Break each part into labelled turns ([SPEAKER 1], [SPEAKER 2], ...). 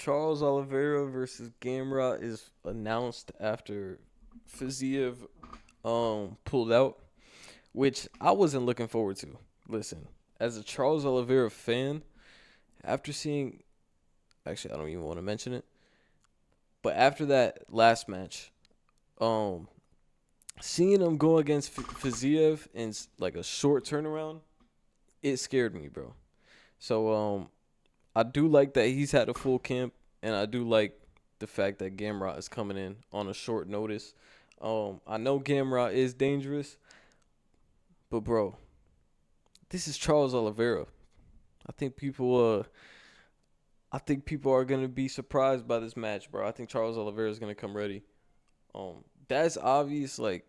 [SPEAKER 1] Charles Oliveira versus Gamrot is announced after Fiziev pulled out, which I wasn't looking forward to. Listen, as a Charles Oliveira fan, after seeing actually I don't even want to mention it, but after that last match, um seeing him go against Fiziev in like a short turnaround, it scared me, bro. So I do like that he's had a full camp, and I do like the fact that Gamrot is coming in on a short notice. I know Gamrot is dangerous, but bro, this is Charles Oliveira. I think people I think people are gonna be surprised by this match, bro. I think Charles Oliveira is gonna come ready. That's obvious. Like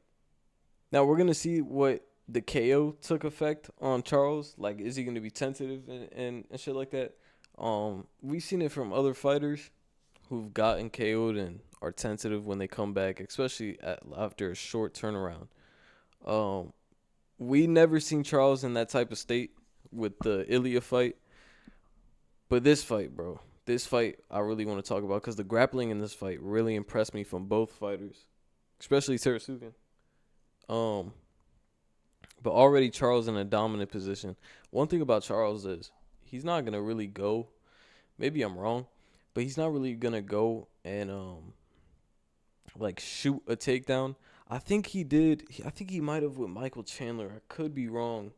[SPEAKER 1] now, we're gonna see what the KO took effect on Charles. Like, is he gonna be tentative and shit like that? We've seen it from other fighters who've gotten KO'd and are tentative when they come back, especially after a short turnaround. Um, we never seen Charles in that type of state with the Ilya fight, but this fight, bro, this fight I really want to talk about because the grappling in this fight really impressed me from both fighters, especially Terasukin. Um, but already Charles in a dominant position. One thing about Charles is he's not gonna really go. Maybe I'm wrong, but he's not really gonna go and like shoot a takedown. I think he did. I think he might have with Michael Chandler. I could be wrong.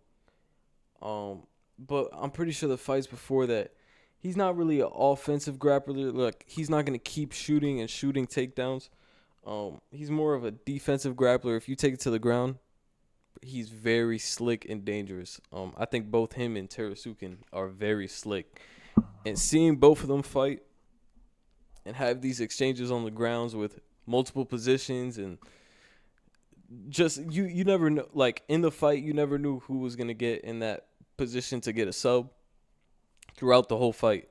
[SPEAKER 1] Um, but I'm pretty sure the fights before that, he's not really an offensive grappler. Like he's not gonna keep shooting and shooting takedowns. He's more of a defensive grappler. If you take it to the ground, he's very slick and dangerous. I think both him and Terasukin are very slick. And seeing both of them fight and have these exchanges on the grounds with multiple positions and just you never know, like in the fight you never knew who was gonna get in that position to get a sub throughout the whole fight,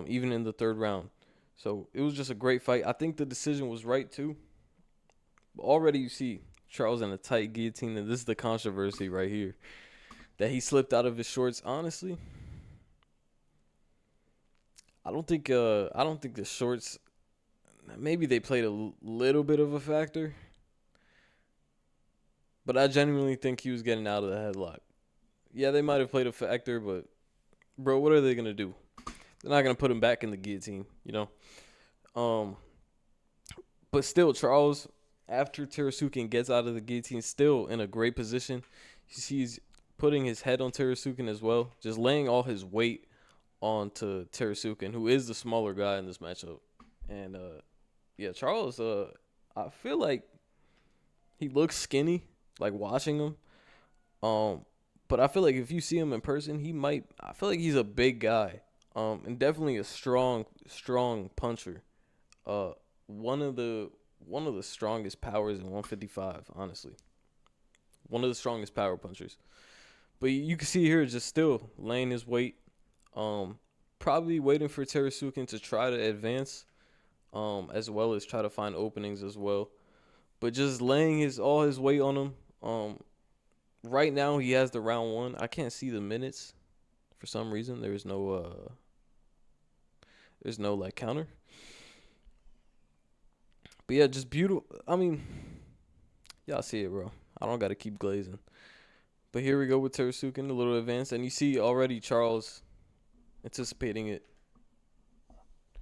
[SPEAKER 1] even in the third round. So it was just a great fight. I think the decision was right too. But already you see Charles in a tight guillotine, and this is the controversy right here. That he slipped out of his shorts. Honestly, I don't think the shorts, maybe they played a little bit of a factor, but I genuinely think he was getting out of the headlock. Yeah, they might have played a factor, but bro, what are they gonna do? They're not gonna put him back in the guillotine, you know. Um, but still, Charles, after Terasukin gets out of the guillotine, still in a great position. He's putting his head on Terasukin as well, just laying all his weight onto Terasukin, who is the smaller guy in this matchup. And yeah, Charles, I feel like he looks skinny, like watching him. Um, but I feel like if you see him in person, he might. I feel like he's a big guy. And definitely a strong puncher. Uh, one of the strongest powers in 155, honestly. One of the strongest power punchers. But you can see here just still laying his weight. Probably waiting for Terasukin to try to advance, as well as try to find openings as well. But just laying his all his weight on him. Right now he has the round one. I can't see the minutes for some reason. There's no like counter. But yeah, just beautiful. I mean, y'all see it, bro. I don't gotta keep glazing. But here we go with Terasukin, a little advance, and you see already Charles anticipating it.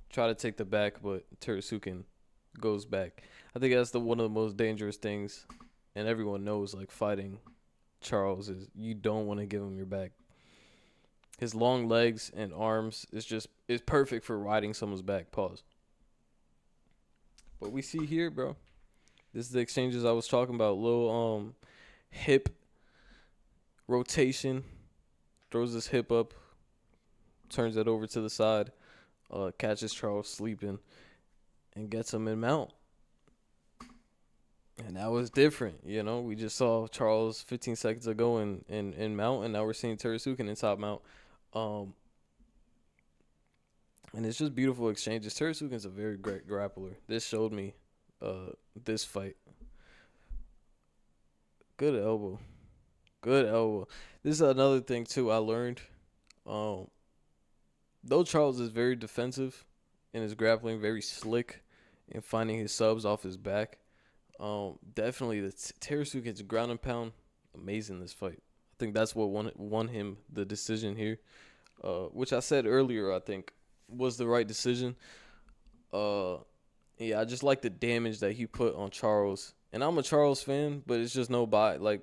[SPEAKER 1] Try to take the back, but Terasukin goes back. I think that's the one of the most dangerous things, and everyone knows like fighting Charles is you don't want to give him your back. His long legs and arms is perfect for riding someone's back. Pause. But we see here, bro. This is the exchanges I was talking about. Little hip rotation. Throws his hip up. Turns it over to the side. Catches Charles sleeping. And gets him in mount. And that was different. You know, we just saw Charles 15 seconds ago in mount. And now we're seeing Terasukin in top mount. And it's just beautiful exchanges. Terasukin's a very great grappler. This showed me this fight. Good elbow. Good elbow. This is another thing too I learned. Though Charles is very defensive, in his grappling, very slick in finding his subs off his back. Definitely the Terasuke's ground and pound, amazing this fight. I think that's what won him the decision here. Which I said earlier, I think was the right decision. Uh, yeah, I just like the damage that he put on Charles, and I'm a Charles fan, but it's just no bias. Like,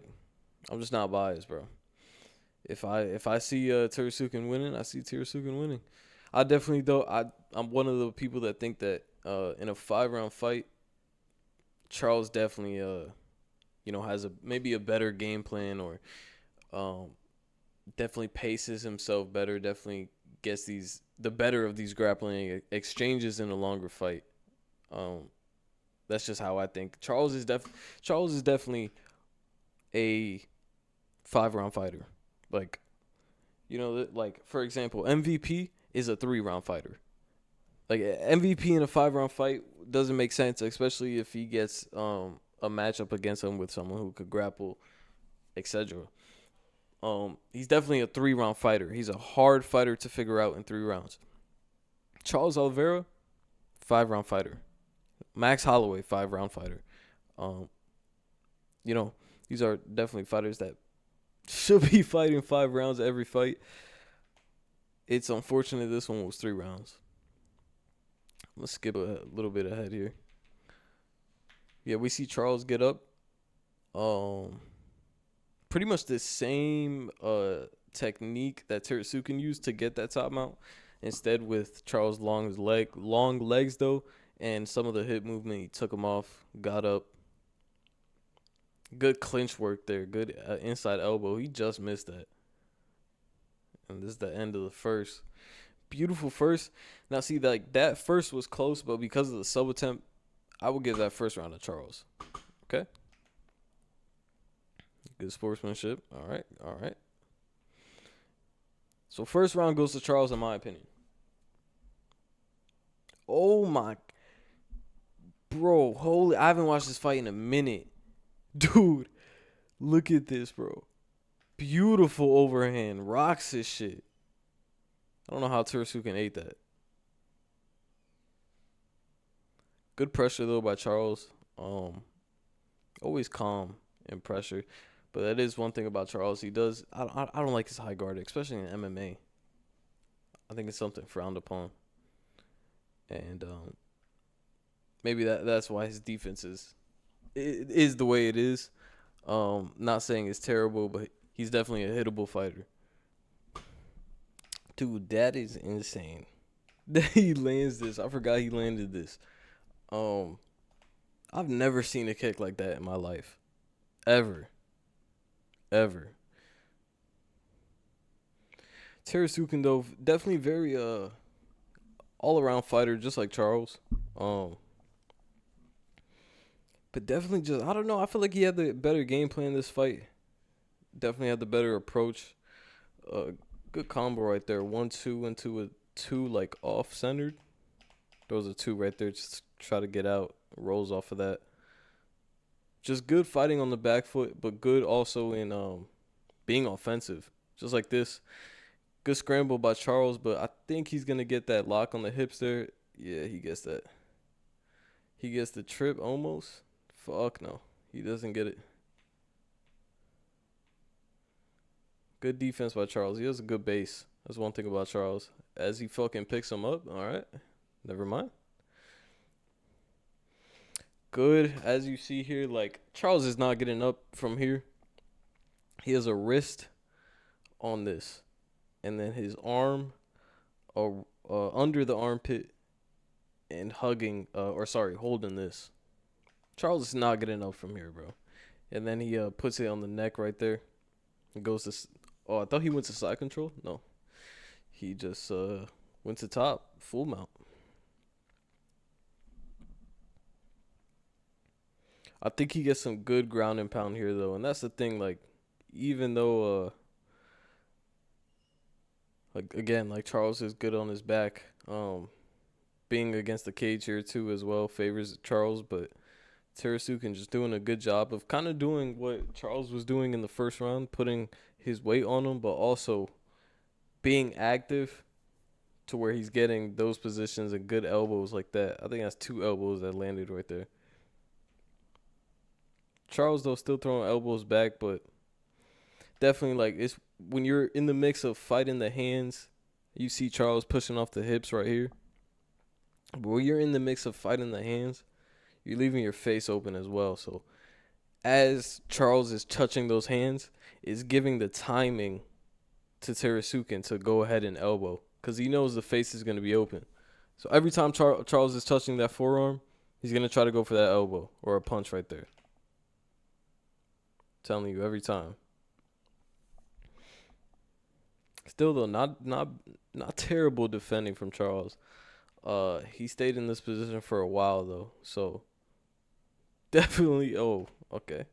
[SPEAKER 1] I'm just not biased, bro. If I see Terasuke winning, I see Terasuke winning. I definitely though I'm one of the people that think that in a 5 round fight, Charles definitely has maybe a better game plan, or um definitely paces himself better, definitely gets the better of these grappling exchanges in a longer fight. Um that's just how I think. Charles is definitely a 5 round fighter. Like, like for example, MVP is a 3 round fighter. Like MVP in a 5 round fight doesn't make sense, especially if he gets a matchup against him with someone who could grapple, etc. He's definitely a 3 round fighter. He's a hard fighter to figure out in 3 rounds. Charles Oliveira, 5 round fighter. Max Holloway, 5 round fighter. Um, you know, these are definitely fighters that should be fighting 5 rounds every fight. It's unfortunate this one was 3 rounds. Let's skip a little bit ahead here. Yeah, we see Charles get up. Um, Pretty much the same technique that Terasuke used to get that top mount. Instead, with Charles long legs though, and some of the hip movement, he took him off, got up. Good clinch work there. Good inside elbow. He just missed that. And this is the end of the first. Beautiful first. Now see, like that first was close, but because of the sub attempt, I would give that first round to Charles. Okay. Good sportsmanship. All right. All right. So first round goes to Charles, in my opinion. Oh my, bro, holy! I haven't watched this fight in a minute, dude. Look at this, bro. Beautiful overhand, rocks his shit. I don't know how Terasuke ate that. Good pressure though by Charles. Always calm and pressure, but that is one thing about Charles. He does. I don't like his high guard, especially in MMA. I think it's something frowned upon, and maybe that's why his defense is the way it is. Not saying it's terrible, but he's definitely a hittable fighter. Dude, that is insane. That he lands this. I forgot he landed this. Um, I've never seen a kick like that in my life. Ever. Ever. Terasuke though, definitely very all around fighter, just like Charles. But definitely just I don't know. I feel like he had the better game plan this fight. Definitely had the better approach. Good combo right there. 1-2 into a 2 like off centered. Those are 2 right there. Just try to get out. Rolls off of that. Just good fighting on the back foot, but good also in being offensive. Just like this. Good scramble by Charles, but I think he's gonna get that lock on the hips there. Yeah, he gets that. He gets the trip almost. Fuck no. He doesn't get it. Good defense by Charles. He has a good base. That's one thing about Charles. As he fucking picks him up, all right. Never mind. Good. As you see here, like, Charles is not getting up from here. He has a wrist on this. And then his arm under the armpit and holding this. Charles is not getting up from here, bro. And then he puts it on the neck right there. It goes to... Oh, I thought he went to side control. No. He just went to top. Full mount. I think he gets some good ground and pound here, though. And that's the thing, like, even though... like, again, like, Charles is good on his back. Being against the cage here, too, as well, favors Charles. But Terasuke just doing a good job of kind of doing what Charles was doing in the first round, putting his weight on him, but also being active, to where he's getting those positions and good elbows like that. I think that's 2 elbows that landed right there. Charles though still throwing elbows back, but definitely like it's when you're in the mix of fighting the hands, you see Charles pushing off the hips right here. But when you're in the mix of fighting the hands, you're leaving your face open as well. So as Charles is touching those hands, is giving the timing to Terasukin to go ahead and elbow because he knows the face is going to be open. So every time Charles is touching that forearm, he's going to try to go for that elbow or a punch right there. Telling you every time. Still though, not terrible defending from Charles. He stayed in this position for a while though, so definitely. Oh, okay,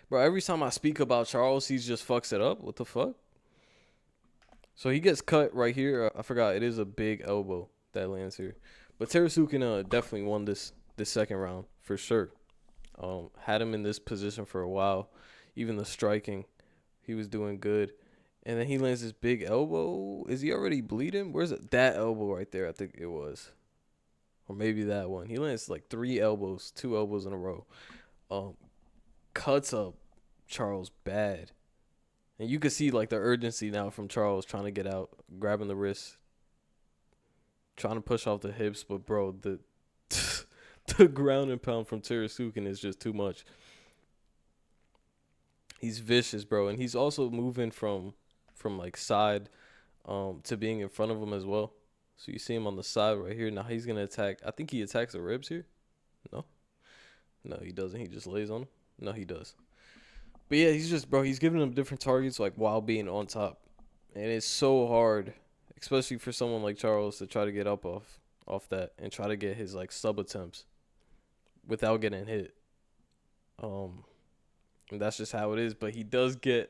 [SPEAKER 1] bro. Every time I speak about Charles, he just fucks it up. What the fuck? So he gets cut right here. I forgot it is a big elbow that lands here, but Terasukin definitely won this second round for sure. Had him in this position for a while. Even the striking, he was doing good. And then he lands this big elbow. Is he already bleeding? Where's it? That elbow right there, I think it was. Or maybe that one. He lands like 3 elbows, 2 elbows in a row. Cuts up Charles bad. And you can see like the urgency now from Charles trying to get out, grabbing the wrist, trying to push off the hips. But bro, the the ground and pound from Terasukin is just too much. He's vicious, bro, and he's also moving from like side to being in front of him as well. So you see him on the side right here. Now he's gonna attack. I think he attacks the ribs here. No, he doesn't. He just lays on him. No, he does. But yeah, he's giving him different targets like while being on top, and it's so hard, especially for someone like Charles to try to get up off that and try to get his like sub attempts without getting hit. And that's just how it is. But he does get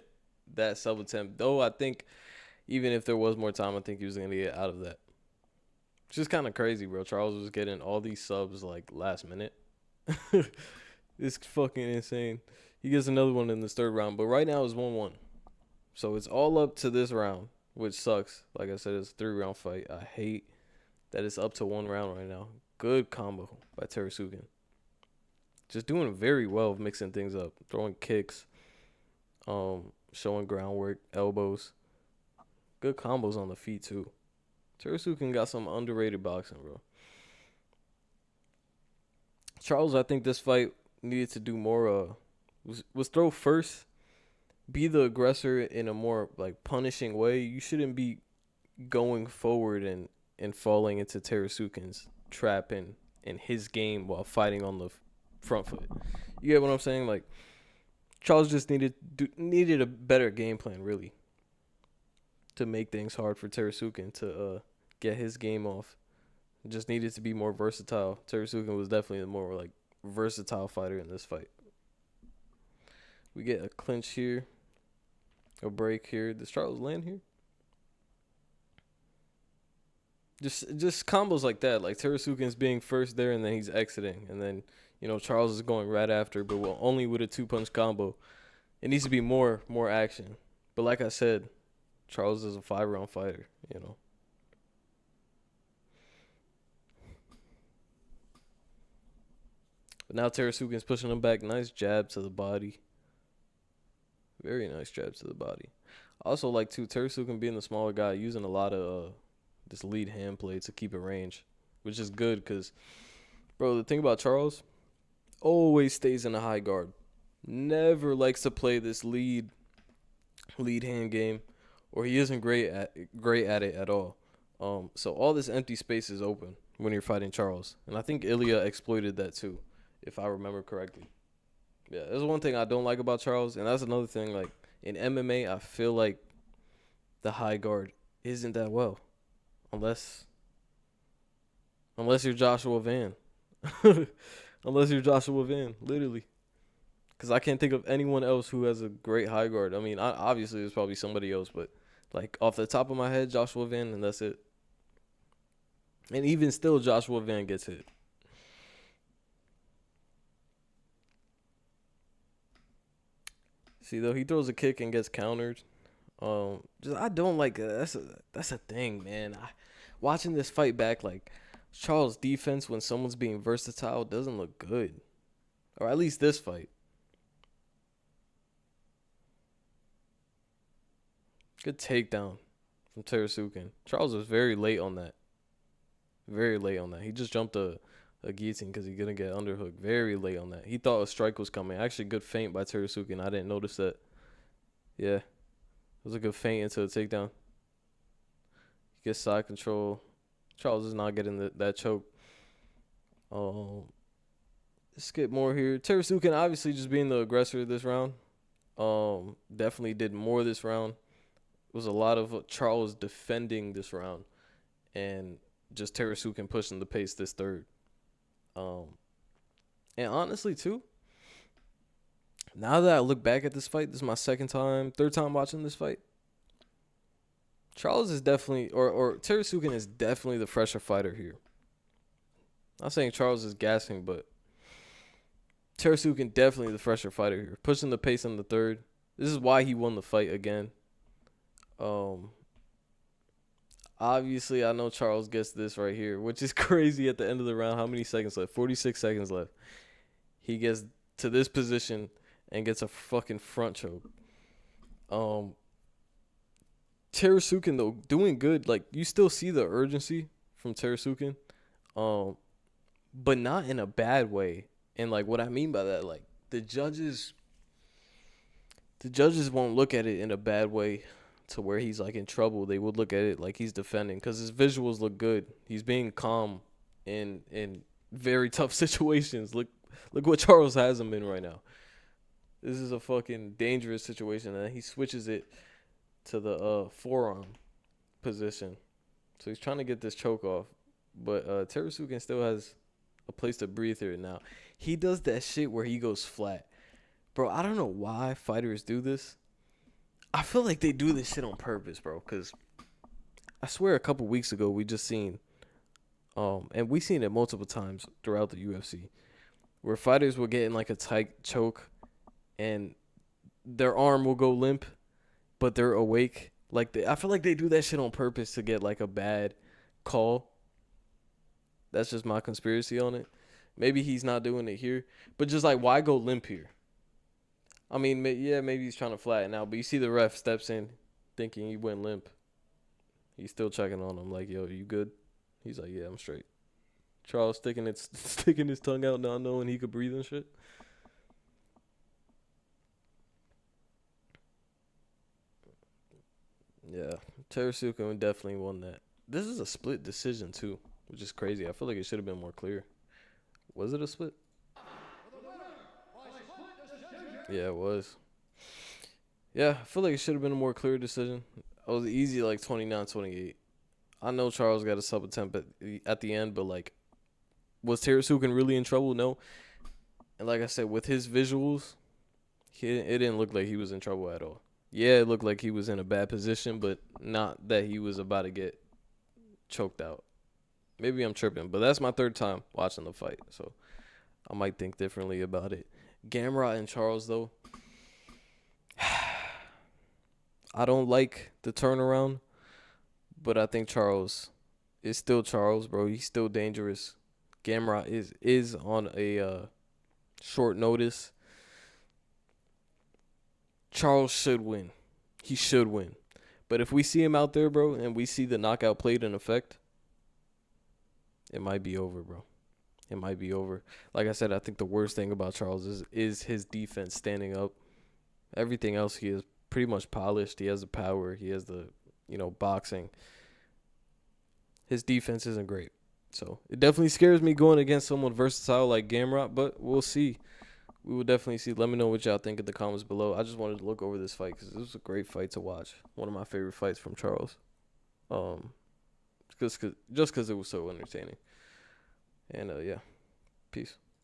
[SPEAKER 1] that sub attempt. Though I think even if there was more time, I think he was going to get out of that. It's just kind of crazy, bro. Charles was getting all these subs like last minute. It's fucking insane. He gets another one in this third round. But right now it's 1-1. So it's all up to this round, which sucks. Like I said, it's a 3-round fight. I hate that it's up to 1 round right now. Good combo by Terasukin. Just doing very well of mixing things up, throwing kicks, showing groundwork, elbows. Good combos on the feet too. Terasukin got some underrated boxing, bro. Charles, I think this fight needed to do more. Was throw first, be the aggressor in a more like punishing way. You shouldn't be going forward and falling into Terasukin's trap and his game while fighting on the front foot. You get what I'm saying? Like Charles just needed a better game plan really to make things hard for Terasukin to get his game off. Just needed to be more versatile. Terasukin was definitely the more like versatile fighter in this fight. We get a clinch here, a break here. Does Charles land here? Just combos like that, like Terasukin's being first there and then he's exiting, and then Charles is going right after, but only with a 2-punch combo. It needs to be more action. But like I said, Charles is a 5-round fighter, But now Terasukin's pushing him back. Nice jab to the body. Very nice jab to the body. I also like too Terasukin being the smaller guy, using a lot of this lead hand play to keep it range, which is good because, bro, the thing about Charles, always stays in the high guard. Never likes to play this lead hand game, or he isn't great at it at all. So all this empty space is open when you're fighting Charles, and I think Ilya exploited that too, if I remember correctly. Yeah, there's one thing I don't like about Charles, and that's another thing. Like in MMA, I feel like the high guard isn't that well, unless you're Joshua Van. Unless you're Joshua Van, literally. Because I can't think of anyone else who has a great high guard. I mean, obviously there's probably somebody else, but like off the top of my head, Joshua Van, and that's it. And even still, Joshua Van gets hit. See, though, he throws a kick and gets countered. I don't like that's a thing, man. watching this fight back, like Charles' defense when someone's being versatile doesn't look good, or at least this fight. Good takedown from Terasukin. Charles was very late on that. Very late on that. He just jumped a guillotine because he's gonna get underhook. Very late on that. He thought a strike was coming. Actually, good feint by Terasukin. I didn't notice that. Yeah, it was a good feint into a takedown. He gets side control. Charles is not getting that choke. Let's get more here. Terasukin obviously just being the aggressor this round. Definitely did more this round. It was a lot of Charles defending this round, and just Terasukin pushing the pace this third. And honestly too, now that I look back at this fight, this is my third time watching this fight. Charles is definitely, or Terasukin is definitely the fresher fighter here. Not saying Charles is gassing, but Terasukin definitely the fresher fighter here. Pushing the pace in the third. This is why he won the fight again. Obviously, I know Charles gets this right here, which is crazy at the end of the round. How many seconds left? 46 seconds left. He gets to this position and gets a fucking front choke. Terasukin, though, doing good. Like, you still see the urgency from Terasukin, but not in a bad way. And, like, what I mean by that, like, the judges won't look at it in a bad way to where he's, like, in trouble. They would look at it like he's defending because his visuals look good. He's being calm in very tough situations. Look what Charles has him in right now. This is a fucking dangerous situation, and he switches it to the forearm position. So he's trying to get this choke off. But Terasukin still has a place to breathe here now. He does that shit where he goes flat. Bro, I don't know why fighters do this. I feel like they do this shit on purpose, bro. Because I swear a couple weeks ago we just seen, and we seen it multiple times throughout the UFC, where fighters will get in like a tight choke and their arm will go limp, but they're awake. Like I feel like they do that shit on purpose to get like a bad call. That's just my conspiracy on it. Maybe he's not doing it here, but just like, why go limp here? I mean, yeah, maybe he's trying to flatten out, but you see the ref steps in thinking he went limp. He's still checking on him like, yo, you good? He's like, yeah, I'm straight. Charles sticking his tongue out, not knowing he could breathe and shit. Yeah, Terasukin definitely won that. This is a split decision too, which is crazy. I feel like it should have been more clear. Was it a split? Yeah, it was. Yeah, I feel like it should have been a more clear decision. It was easy, like 29-28. I know Charles got a sub attempt at the end, but like, was Terasukin really in trouble? No. And like I said, with his visuals, it didn't look like he was in trouble at all. Yeah, it looked like he was in a bad position, but not that he was about to get choked out. Maybe I'm tripping, but that's my third time watching the fight, so I might think differently about it. Gamrot and Charles, though, I don't like the turnaround, but I think Charles is still Charles, bro. He's still dangerous. Gamrot is on a short notice. Charles should win. He should win. But if we see him out there, bro, and we see the knockout played in effect, it might be over, bro. It might be over. Like I said, I think the worst thing about Charles is his defense standing up. Everything else, he is pretty much polished. He has the power. He has the, boxing. His defense isn't great. So it definitely scares me going against someone versatile like Gamrot, but we'll see. We will definitely see. Let me know what y'all think in the comments below. I just wanted to look over this fight because this was a great fight to watch. One of my favorite fights from Charles. Just because it was so entertaining. And, yeah. Peace.